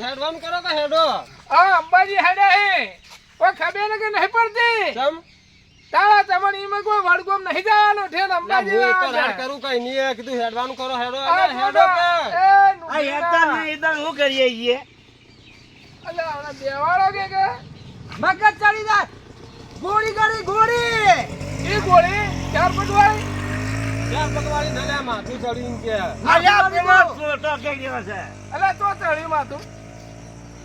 હેડવાનું કરો કે હેડો આ અંબાજી હેડે હે કોઈ ખબર કે નહીં પડતી ચમ તારા તમને ઈમાં કોઈ વડગોમ નહીં જવાનો ઠેર અંબાજી હું તો આવે રાડ કરું કઈ નહીં કીધું હેડવાનું કરો હેડો આ હેડો કે આ હેડતા નહીં ઈદન હું કરીએ ઈએ અલા ઓલા દેવાળો કે મગજ ચડી જાય ગોળી ગળી ગોળી ઈ ગોળી ચાર પટવાળી ચાર પટવાળી ન લે માથું ચડીને કે આયા પેલો છોટો કે જેવો છે અલા તો ચડી માતું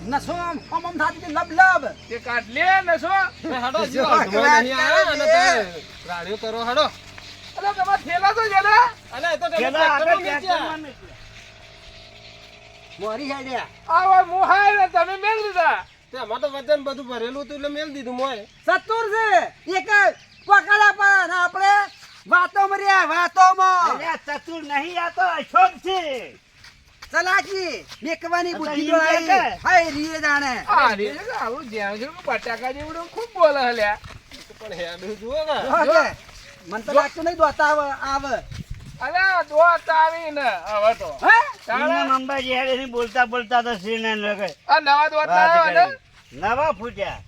નસો આમ થાતી લબ લબ તે કાઢ લે ને છો હેડો જીવો ધોઈ નહીં આયા અને તે રાડ્યો કરો હેડો અલા તમાર થેલા તો જરા અલે એ તો તમે પેલા આગળ ટ્રેક્ટરમાં ટ્રેક્ટરમાં મેચ્યા. મોરી હેડ્યા આવા મુહાય ને તમે મેલ દીધા તે અમાર તો વજન બધું ભરેલું હતું એટલે મેલ દીધું મોય સતુર છે એક પકડા પણ આપણે વાતો મર્યા વાતોમાં અરે ચતુર નહીં આ તો અશોક છે ચલાકી મેકવાની બુદ્ધિ ઈ જોઈ કે? હાય રીએ જાણે આ રે આવું જ્યાં છે બટાકા જેવડું ખૂબ બોલે હલ્યા પણ હેડું જુઓ ને જોકે મન તો લાગતું નહીં દોતા આવે અલા દોત આવી ને હવે તો હે ઈના અંબાજી હેડે ની બોલતા બોલતા તો શ્રીને લગે આ નવા દોત આવ્યા ને નવા ફૂટ્યા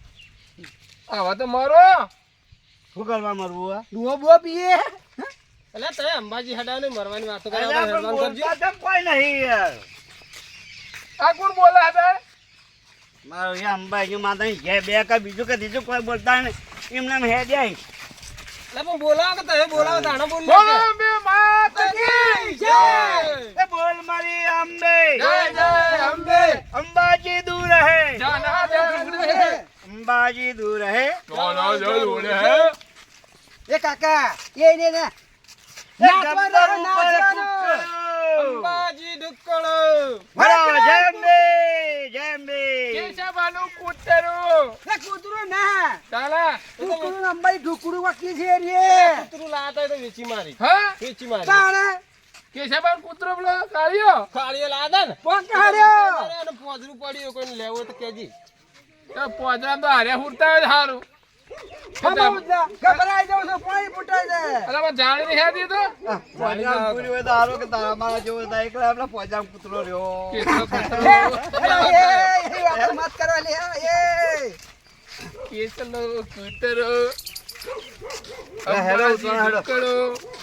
હવે તો મારો શું કરવા મરવું આ ડુઓ બુઓ પીએ એટલે તે અંબાજી હેડાને મરવાની વાતો કરે અલ્યા પણ હેડવાનું કરજો બોલતા કેમ કોઈ નહીં યાર આ કોણ બોલે હતા મારો યા અંબાજી માતા ઘે બે કા બીજું કે ત્રીજું કોઈ બોલતા નહીં એમને હેડ્યા એટલે પણ બોલાવો કે તમે બોલાવો તાણે બોલ બોલો બે માત કી જય એ બોલ મારી અંબે જય જય અંબે અંબાજી દૂર હે જાના દે ઉડે અંબાજી દૂર હે જાના દે ઉડે હે એ કાકા એ ને ને નાચવાનું, નાચવાનું. અંબાજી ડુક્કડો કેશવાનું કૂતરું એ કૂતરું ના ચાલા કૂતરું અંબાઈ ઢુકડું વાકી છે રે કૂતરું લાતા હોય તો વેચી મારી હા વેચી મારી તાણે કેશવાનું કૂતરો પેલો કાળિયો કાળીએ લાદા ને પકડ્યો અરે પોજરું પડ્યું કોઈને લેવું હોય તો કેજી પોદરા તો હારે હુરતા હોય સારું ઘબરાઈ જાવ છો પાણી ફૂટાઈ જાય અલા પણ જાણી નહીં હતી તો પૂરી હોય તો હારો કે તારા મારા જેવો હતા એકલા આપણા પોજામ કૂતરો રહ્યો કેશવ કૂતરો એ મત કરો લે એ કેશવનો કૂતરો હેડો, અંબાજી હેડો. ડુક્કડો.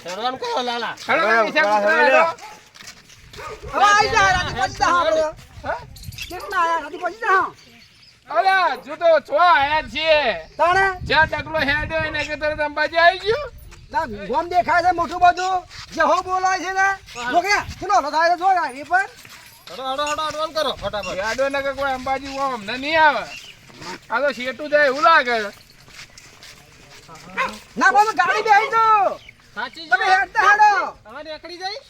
હેડવાનું કરો લાલા હેડો ને વિશાળ કૂતરો હેડો. હેડો. હવે આઈ જા રાતી પૈસા હારો હા? કેટલા આયા રાતી પૈસા અલા જો તો છો આયા છીએ તાણે જ્યાં ટકલો હેડ્યો એને કે તરત અંબાજી આવી ગયો ના ગોમ દેખાય છે મોટું બધું જે હો બોલાય છે ને જોકે ચલો લો થાય જો ગાડી પર હેડો હેડો હેડો હેડવાનું કરો ફટાફટ યાદો ને કે કોઈ અંબાજી ઓમ ને નહીં આવે આ તો શેટું જાય એવું લાગે ના બોલ ગાડી બેહી દો સાચી તમે હેડતા હેડો તમારે એકડી જાય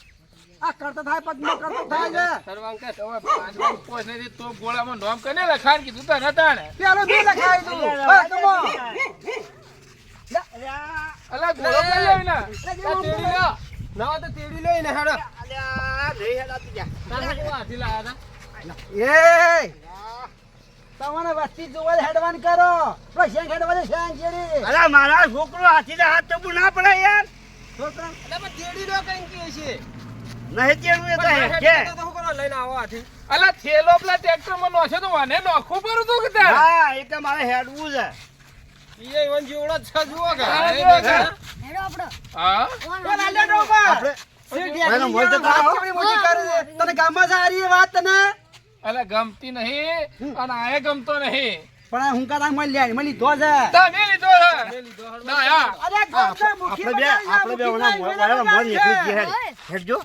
આ કરતા થાય પગમાં કરતા થાય છે સરવાંગ કે તો હવે 5 વાગે પહોંચે નથી તો ગોળામાં નોમ કને લખાણ કીધું તો નતા ને પેલો બે લખાઈ દઉં હા તમો અલા ગોળો કરી લેવી ને આ તેડી લ્યો ના હોય તો તેડી લઈને હેડો તારા કેવા હાથી લાયા હતા એ તમારે વસ્તી જોવા હેડવાન કરો પ્રશ્ન હેડવાને શાન છેડી અરે મારા છોકરો હાથીને હાથ ચબુ ના પડે યાર છોકરા એટલે પણ તેડી લ્યો કઈ કે છે નહીં તેડવું એ તો પણ હેડે. તો શું કરો લઈને આવો હાથી અલા થેલો પેલા ટ્રેક્ટર માં નોખે તો વાને નોખું પડું તું કે તારે હા એ તો મારે હેડવું છે ઈએ ઈવન જેવડો જ છે જુઓ કે હા, એ જુઓ દેખા. કે. હા કોણ આલે ડોબા એનો મોલ તો તારો. તને ગામમાં સારી વાત તને અલા ગમતી નહીં અને આએ ગમતો નહીં પણ હું કાતા મળી ધો છે તમે લીધો છે લીધો હેડો. ના હા અરે ગોમસે મુખી આપણે બે ઓના મોલ નીકળી ગયા હેડજો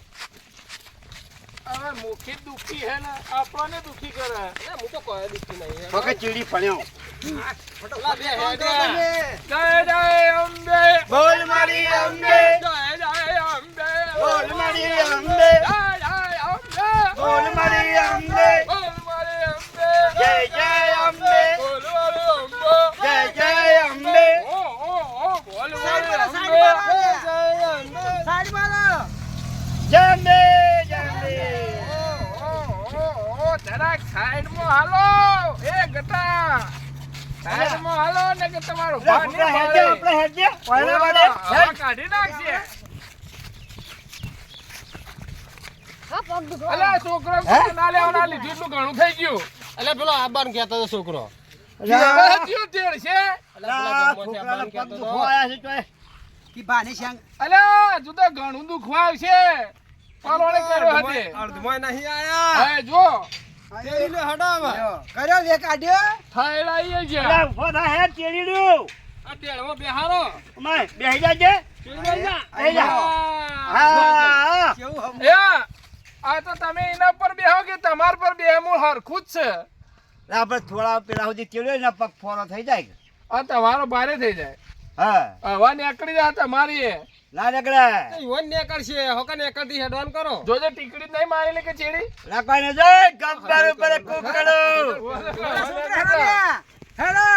હવે મુખી દુખી હે ને આપણને દુખી કરે એ હું તો કોઈ દુખી નહીં પગે ચીડી પડ્યો લા બે હેડે જય જય અંબે બોલ મારી અંબે જય જય અંબે બોલ મારી અંબે જય જય અંબે બોલ મારી અંબે બોલ મારી અંબે જય જય અંબે બોલ મારી અંબે જય જય અંબે ઓ બોલ મારી અંબે સાઈડ મારો જય અંબે જય અંબે જરાક સાઈડમાં હાલો એ ગટા સાઈડમાં હાલો ને કે તમારો ભાઈ ને આપણે હેડજે ઓયના વાડે હવા કાઢી નાખશે અલા છોકરો ના લેવા ના લીધું એટલું ઘણું થઈ ગયું એટલે પેલો આબાન કહેતો હતો છોકરો. હવે કયું તેલ છે? અલ્યા, છોકરાને પગ દુખવા આયા છે તોય. કી બાને શ્યાંગ અલ્યા હજુ તો ઘણું દુખવાય છે. પરોણે કર્યો હતી. અર્ધમાં નહીં આયા. હવે જો તેડીને હડાવા. કર્યો વે કાઢ્યો થયેલા છે. અલ્યા, ઊભો થા હે, તેડીડ્યું. આ ટેળમાં બેહારો. અમાય, બેહી જાજે. તેડી જા. બેહી જા. હા. હા. કેવું હમ એ આ તો તમે એના પર બેહો કે તમાર પર બેહવું હરખું જ છે. આપણે થોડા પેલા સુધી તેડ્યો ને પગ ફોરો થઈ જાય. આ તમારો ભારે થઈ જાય. હા. હવા નીકળી જાય તમારી એ. ના નીકળે. ઈવન ને કરશે. હોકા ને કરતી હેડવાન કરો. જોજે ટીકડી નહીં મારેલી કે ચેડી. રાખવાને જય ગબ્બર ઉપર કુકડો. હેડો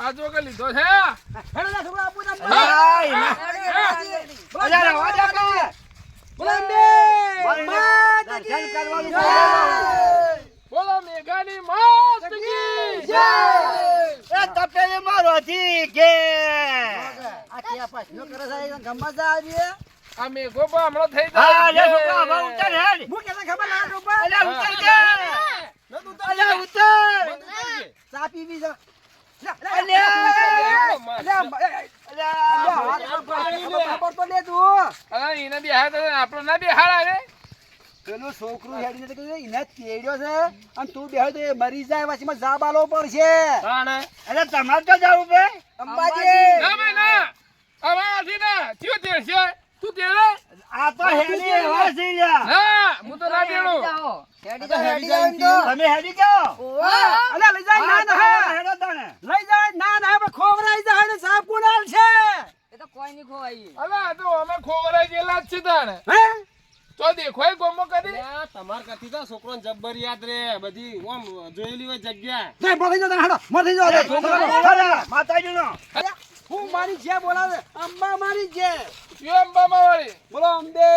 આ જો કે લીધો છે. હેડો ના છોકરા આપું તમને હાય. અલ્યા, રવા દે કે. બોલાંબે માત દર્શન કી કરવાનું જય. બોલો મેઘાની માત કી જય. એ તપેલી મારો હતી કે. આ કે પાસ નો કરે છે ગમત આવી આ મેઘો પણ હમણાં થઈ હા, લે જાય. છોકરા, હવે ઉતર હેડ. હું કેને ખબર ના ડોબા અલ્યા, ઉતર કે. અલ્યા, ઉતર. ચા પીવી છે ખબર તો લે તું અરે એને બેહાર તો આપણો ના બેહાર રે. પેલું છોકરું હેડીને તો કીધું એને તેડ્યો છે અને તું બેહો તો એ મરી જાય વાસીમાં જાબ આલો પડશે અરે તમારે તો જવું બે. અંબાજી ના ભાઈ ના. અમારાથી ના. થયું તેલ છે. તું તેડે? આ તો હેડી એવા છે લ્યા. ના હું તો ના તેડું. તમે હેડી જાઓ. અલે લઈ જાય ના ના હેડો તને. લઈ જાય ના ના પણ ખોવરાઈ જાય ને સાપ કુણાલ છે અલા આ તો અમે ખોવરાઈ ગયેલા જ છે તાણે. હે તો દેખોય ગોમો કરી. તમાર કથી તો છોકરો જબ્બર યાદ રે બધી ઓમ જોયેલી હોય જગ્યા. નહીં મોથી જો હાડો મોથી જો ખરા, માતાજીનો. હું મારી જે બોલાવે અંબા મારી જે યો અંબામાં વાળી. બોલો અંબે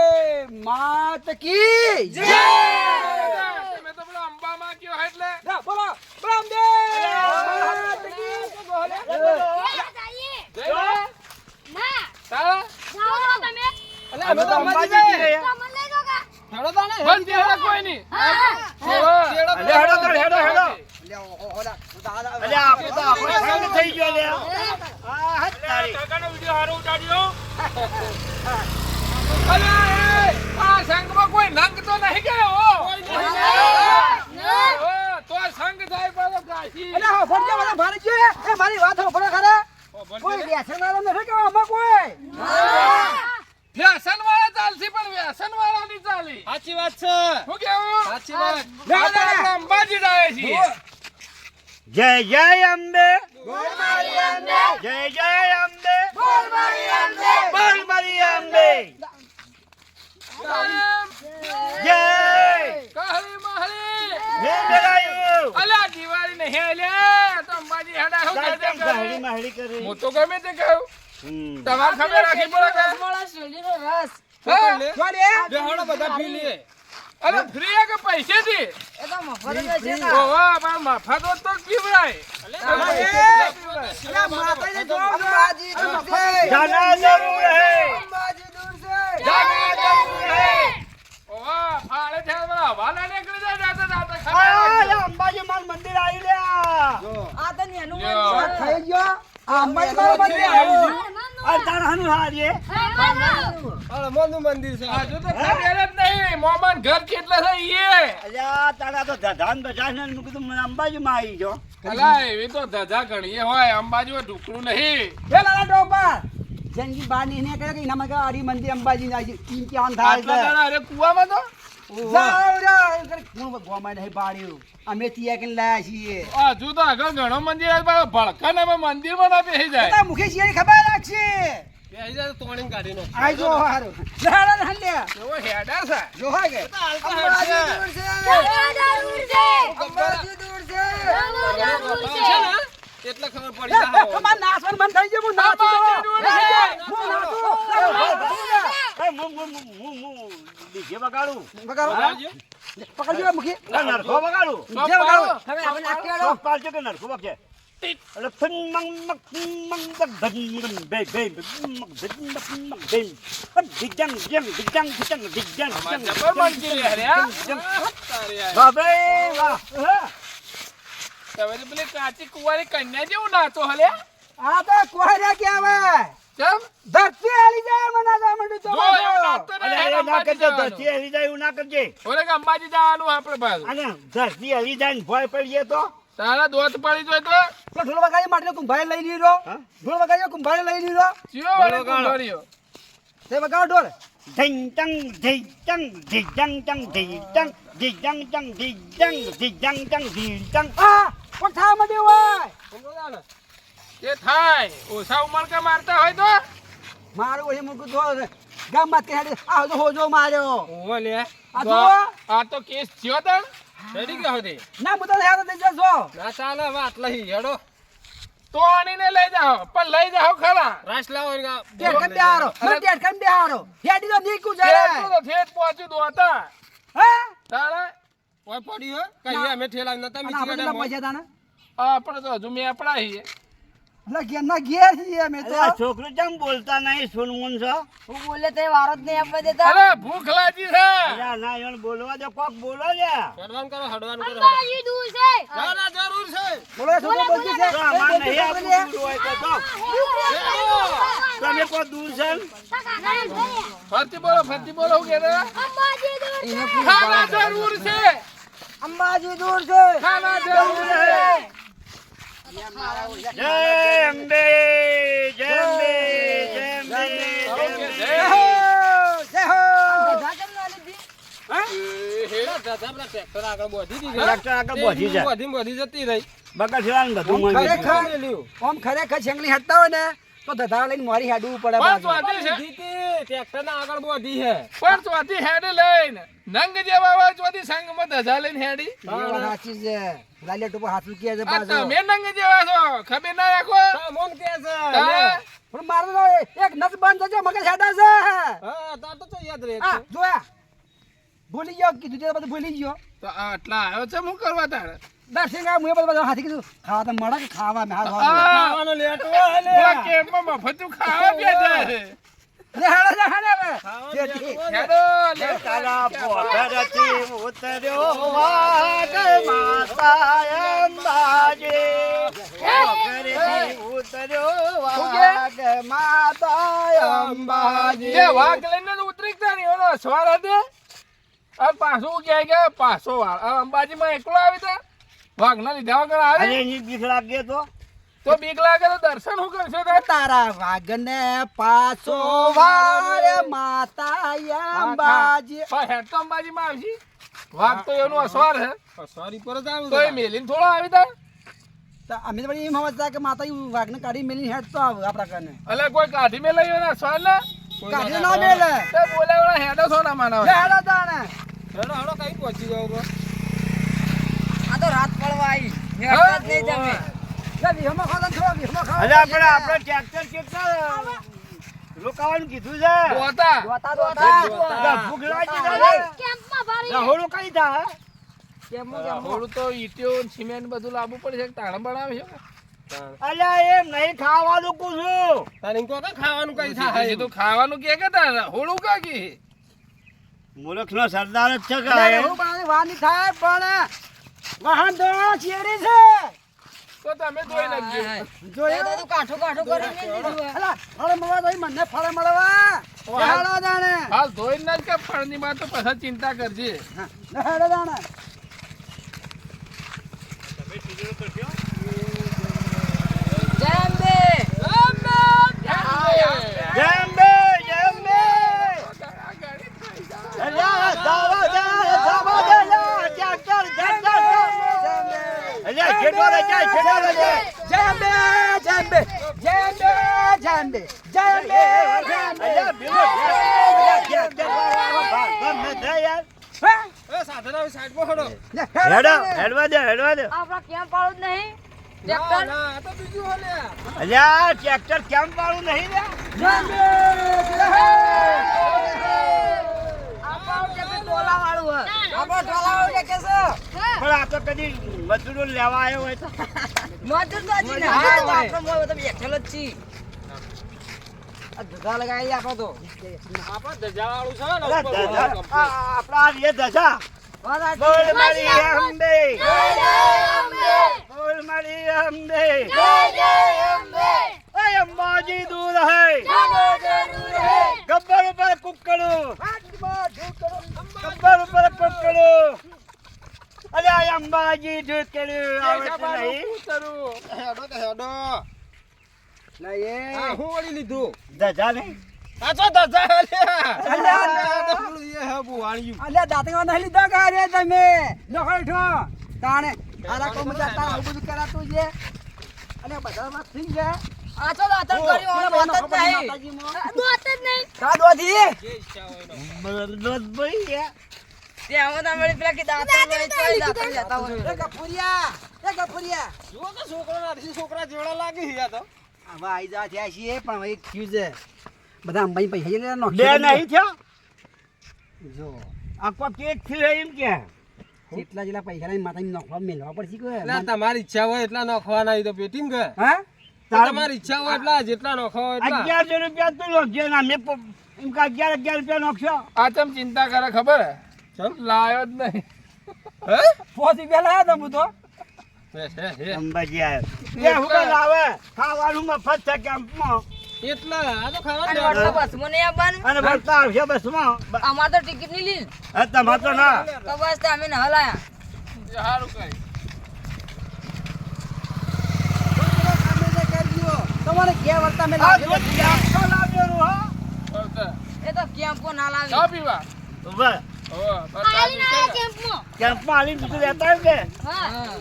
માત કી જય તમે તો પેલો અંબામાં કયો હોય એટલે. ના બોલો બોલો અંબે માત કી તારા? અમે તો અંબાજી જઈએ. બંધ દેવાના કોઈ નહીં. અલે હેડો તો, હેડો, હેડો. અલે આપણે તો આખો સંગ થઈ ગયો લે. આ હાથ તારી. કાકાનો વિડિયો હારો ઉતાર્યો. અલે આ સંઘમાં કોઈ નંગ તો નહીં ગયો. તો સંઘ જાય પાછો કાશી. અરે હો ફોન કે મને મારી જે એ મારી વાત હો ફોન ખરા કોઈ વ્યસન વાળો નથી કે આમાં કોઈ વ્યસન વાળા ચાલશે પણ વ્યસન વાળા નહીં ચાલી. સાચી વાત છે. શું કેવું? સાચી વાત. આપણે અંબાજી જાય છીએ. જય જય અંબે. જય જય અંબે. બોલ મારી અંબે. જય. કહરી મહરી. જય જલાયુ. અલા દિવાળી નહીં આલ્યા તો અંબાજી હેડા હું ચાલ, કાજે ચાલ, ઘાડી કરે. માહડી કરી. હું તો ગમે તે કહું. હમ. તમારે ખબર રાખી પડે કે? હા? જોડે બેહાડો બધા પી લે. અરે ફ્રી કે પૈસેથી? ઓવા પણ મફત હોત તો પીવડાય. અરે માતાજી જો અંબાજી દૂર છે જાના જરૂર હે. અંબાજી દૂર છે જાના જરૂર હે. ઓવા ફાળે થયા બરા વાલા નીકળી જાય જાતે જાતે આ ખબર. અંબાજી માન મંદિર આવી લ્યા. થઈ ગયો આ અંબાજી મારો મંદિર આવ્યું આ તારાનું હારીએ. હનુમાનનું મંદિર છે. હજુ તો ખબર જ નહીં મોમાન ઘર કેટલા છે ઈએ. અલ્યા તારા તો ધધાન બજાર ને મેં કીધું મને અંબાજીમાં આવી જો. અલા એવી તો ધજા ઘણીએ હોય અંબાજી ઢુકડું નહીં. એ લાલા ટોપા જંગી બહાર નહીં નીકળે કે એના મગા હરી મંદિર અંબાજી ના ટીમ ક્યાં થાય આટલા દાડા અરે કુવામાં તો જાવ રા કોણ ગોમાય નહીં બાળ્યું અમે તિયા કે લાયા છીએ હજુ તો આગળ ઘણો મંદિર આવે પણ ભડકાના મંદિરમાં ના બેસી જાય. તા મુખે છીએ ખબર રાખશે બેહી જાય તો તોડીને કાઢી નાખો. આઈ જો હારું લાલા હંડે એવો હેડા છે. જો હા કે અંબાજી દૂર છે અંબાજી દૂર છે છે ને? એટલે ખબર પડી જાય. તમાર નાસવાનું મન થઈ ગયું હું નાચું અંબાજી દૂર છે. હું નાચું એ હું ડીજે વગાડું. બગાડજો. પકડજો મુખી નરખો વગાડું. જે વગાડો હવે આપણે નાખી ચોક પાડજો કે નરખો વગે. એટલે ફન મંગ મક મંગ દગ ધન બે બે મક ધન મક મક બે. દિજંગ જંગ દિજંગ દિજંગ દિજંગ જબર મંદિર હે રે આ. તારી આ. વાહ બે વાહ. તમે તો પેલી કાચી કુંવારી કન્યા જેવું નાચો હલે આ તો કોહરે કહેવાય. કેમ ધરતી હાલી જાય મને તો મંડી તો જો એવું નાચતો અરે નહીં, એ ના અંબાજી કરજે, જવાનું. ધરતી હલી જાય એવું ના કરજે. ઓલે કે અંબાજી જવાનું આપણે પાછું. અને ધરતી હલી જાય ને ભય પડીએ તો તારા દોત પડી જાય તો પેલો ઢોલ વગાડી માટે કુંભારે લઈ લીધો. હા? ઢોલ વગાડી કુંભારે લઈ લીધો. ચિયો વાળી બોલો કાળો. કુંવારીઓ. તે વગાડો ઢોલ. ધીંગ ચંગ ધી ચંગ ધી જંગ ચંગ ધી ચંગ ધી જંગ ચંગ ધી જંગ ધી જંગ ચંગ ધી ચંગ. આ પણ થા મંડી હોય. સમજો ને એ થાય ઓછા ઉમળકા મારતા હોય તો મારું ઓછી મૂકું તો ગામમાં કે હેડી આ તો હોજો માર્યો. ઓવો લે આ જુઓ. આ તો કેસ થયો તણ રેડી ગયો હતી ના હું તો હેડો થઈ જશો. ના ચાલે હવે આટલા હી હેડો તો આણીને લઈ જાઓ પણ લઈ જાઓ ખરા રાસ લાવો એને કા- ટેટ કમ બેહારો. મને ટેટ કમ બેહારો. હેડી તો નીકું ઠેઠ જાય. તો ઠેઠ પહોંચ્યું તો હતા હા? તારે ઓય પડ્યું હે કઈ અમે ઠેલા નતા અને મીચી આપણે કેટલા પૈસા તાને? આપણે તો હજુ મેં આપણા છીએ એટલે ઘેરના ઘેર છીએ અમે તો. અરે આ છોકરું કેમ બોલતા નહીં સુનમુન છો? હું બોલે તો વારો જ નહીં આપવા દેતા. અરે ભૂખ લાગી છે અરે આ ના એને બોલવા દે, કોક બોલો લે. હડવાનું કરો હડવાનું કરો અંબાજી દૂર છે. ના ના જરૂર છે બોલો એ છોકરો બોલતી છે. તો આમાં એ નહીં બોલતી છે. આપવું દૂર હોય તો તમે કોઈ દૂર છે ને? ફરતી બોલો હું કહેતા અંબાજી દૂર છે. ખાના જરૂર છે અંબાજી દૂર છે. ખાના જરૂર છે જય અંબે, જય અંબે, જય અંબે, જય અંબે. જય હો, જય હો. આપણા ટ્રેક્ટર આગળ બોધી દીધી ટ્રેક્ટર આગળ બોધી જાય. બોધી જતી રહી બકાસુરા ને બધું મંગે છે. ખરેખર આમ ખરેખર છેંગલી હેડતા હોય ને તો ધધા લઈને મારી હેડવું પડે પણ બાજુ. ચોથી છે ટ્રેક્ટર ના આગળ બોધી હે પણ ચોથી હેડી લઈને નંગ જેવા હોય ચોથી સંગમાં ધજા લઈને હેડી એ વાત સાચી છે. લાલિયા ટોપો હાથું કહે છે આ પાછો. તમે નંગ જેવા છો ખબર ના રાખો મોન કે છે હા. પણ મારું તો એક નસ બંધ થજો મગજ હેડા છે. હા તાર તો યાદ રહે આ જોયા ભૂલી ગયો કીધું તે બધું ભૂલી ગયો. તો આટલા આવ્યો છે હું કરવા તારે દર્શન આ મુએ બધું હાથી કીધું ખાવા તો મળે કે ખાવા મેં હાથ આ ખાવાનો લેટો હે પેલા કેમ્પમાં મફતું ખાવા બેઠા છે લે હેડો લે હેડો હવે. ખાવાનો જેથી. લેટો હેડો લે તારા પોતરથી ઉતર્યો વાઘ માતા અંબાજી. પોતરથી ઉતર્યો વાઘ માતા અંબાજી. જે વાઘ લઈને તો ઉતરી ગયા નહીં ઓલો સવાર હતી આ પાછું ક્યાં ગયા પાછો વાળ આ અંબાજીમાં એકલો આવી તા વાઘ ના લીધા વગર અરે આવે એની બીક લાગે તો બીક લાગે તો દર્શન શું કરશો તો તારા વાગને પાછો વારે માતા અંબાજી. પણ હેડ તો અંબાજીમાં આવશે વાઘ તો એનું અસવાર છે સોરી પર જ આવું તો એ મેલીને થોડો આવી તા તો અમે તો વળી એમ સમજતા કે માતા ઈ વાઘને કાઢી મેલી હેડ તો આવે આપણા કને. એટલે કોઈ કાઢી મેં લઈ ને અસવાર ને કાઢી ના મેલે. તે બોલાવડા હેડો છો ના લે માનવ હેડો તાણે. હેડો હેડો કઈ પહોંચી ગયો બરો આ તો રાત પડવા આવી. હેડતા જ નહીં તમે. લે વિહમાં ખાવા દે, થોડો વિહમાં ખાવા અરે દે. આપણે ટ્રેક્ટર કેટલા રોકાવાનું કીધું છે? બોતા દોતા દોતા. અરે ભૂખ લાગી છે. કેમ્પમાં ભરી. રહોડું કઈ થાય? થોડું તો ઈટીઓ સિમેન્ટ બધું લાવવું પડશે તાણ બનાવે છે અલ્યા એમ નહીં ખાવાનું પૂછું. તારે ઇનકો કે ખાવાનું કઈ હજી થાય તો ખાવાનું કે તારે હોળું કા કે મૂર્ખનો સરદાર જ છે કે અરે હું બનાવવાની વાર નહીં થાય પણ વાહન ધોવાળા ચેડી છે. તો તમે જોઈ નાખજો જોયું? એ તો કાઠો કાઠો કરીને દીધું હે. અલા, ફળ મળવા તો મને ફળ મળવા. લે હેડો તાણે. હાલ ધોઈ નાખ કે ફળની માં તો પછી ચિંતા કરજે હા, લે હેડો તાણે. જય અંબે. જંબે જંબે અલ્યા જાવા દે જાવા દે ટ્રેક્ટર ટ્રેક્ટર અલ્યા છેડવા દે છેડવા દે. જય અંબે, જય અંબે, જય અંબે, જય અંબે, જય અંબે, જય અંબે. અલ્યા ભીલો ટ્રેક્ટર વાળા ગમે દે યાર. હા? એ સાધન આવી સાઈડમાં હેડો લે હેડો તાણે. હેડવા દે હેડવા દે. આપણા કેમ્પ વાળું જ નહીં. ના ટ્રેક્ટર. ના આ તો બીજું હો લે અલ્યા ટ્રેક્ટર કેમ વાળું નહીં લે? જય અંબે, જય હો. આપણું ટ્રેક્ટર ટોલા વાળું હે. આપણું ટોલા વાળું કે છે. પણ આ તો કદી મજૂરો લેવા આવ્યો હોય તો મજૂર તો હજી નહીં. હા, તો આપણે મોય તો બેઠેલો જ છીએ. આ ધજા લગાવી આપણે તો. આપણે ધજાવાળું છે ને અલ્યા ઉપર ધજા ઉપર. આપણા આ ધજા વાત સાચી. બોલ મારી અંબે જય અંબે. બોલ અંબે એ અંબાજી દૂર હૈ ગબ્બર ઉપર કુકડું ગબ્બર ઉપર કુકડું અરે આ અંબાજી દૂર કર્યું આવે છે નહીં હેડો તો હેડો ના એ આ હું વળી લીધું ધજા નહીં આ તો ધજા અલ્યા. અલ્યા તો પેલું એ હે બુવાણિયું અલ્યા દાંતમાં નહીં લીધો કે અરે તમે નખડો તાણે આલા કોમ જતા આવું બધું કરાતું છે અને બધા વાત થઈ ગયા આ તો દાતણ કર્યું હોય વાત જ નહીં દોત જ નહીં કા દોધી જે ઈચ્છા હોય એનો. બરલોત ભાઈ યાર તે આવો ના મળી પેલા કે દાતણ હોય તો દાતણ જતા હોય એ ગફુરિયા જુઓ કે છોકરો નથી છોકરા જેવડા લાગે છે આ તો હવે આઈ જા થયા છીએ પણ હવે થયું છે બધા અંબાઈ પૈસા લઈને બે નાખી નહીં થયો જો આખો કેક થયો એમ કે જેટલા જેટલા પૈસા લઈને માતા નાખવા મેળવા પડશે કે એટલે તમારી ઈચ્છા હોય એટલા નોખવાના હોય તો પેટીમ કે હા તમારી ઈચ્છા હોય એટલા જેટલા નોખવા હોય એટલા 1100 રૂપિયા તો નોખજો ને અમે એમ કે 11 રૂપિયા નોખશો આ ચમ ચિંતા કરે ખબર હે ચમ? લાયો જ નહીં હે પોસી પેલા આવ્યો તો હું તો હે અંબાજી આવ્યો એ હું લાવે ખાવાનું મફત છે કેમ્પમાં એટલા આ તો ખાવા અને જ વળતો દેવાના. બસમાં નહીં આવવાનું અને ભરતા આવશે બસમાં અમાર તો ટિકિટ નહીં લીધી હા તમારે તો ના તો બસ તે અમે નહલાયા સારું કઈ તમારે ઘેર વળતા મેં આ લાવ્યો. જો કેમ્પો લાવ્યો હો એ તો કેમ્પો ના ચા લાવી પીવા ઉભા ઓ બસ ચા પીશે ને? કેમ્પમાં આવીને બીજું લેતા આવ્યું કે હા હા.